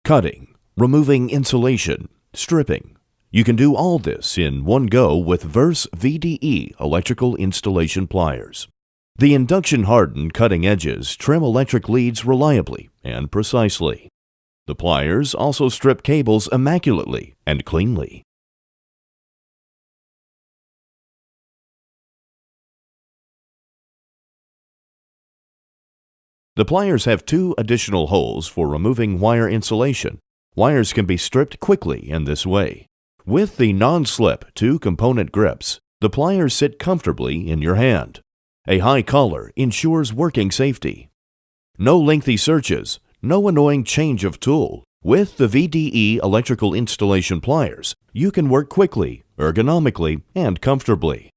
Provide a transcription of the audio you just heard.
cutting, removing insulation, stripping. You can do all this in one go with Wurth VDE electrical installation pliers. The induction-hardened cutting edges trim electric leads reliably and precisely. The pliers also strip cables immaculately and cleanly. The pliers have 2 additional holes for removing wire insulation. Wires can be stripped quickly in this way. With the non-slip 2-component grips, the pliers sit comfortably in your hand. A high collar ensures working safety. No lengthy searches, no annoying change of tool. With the VDE electrical installation pliers, you can work quickly, ergonomically, and comfortably.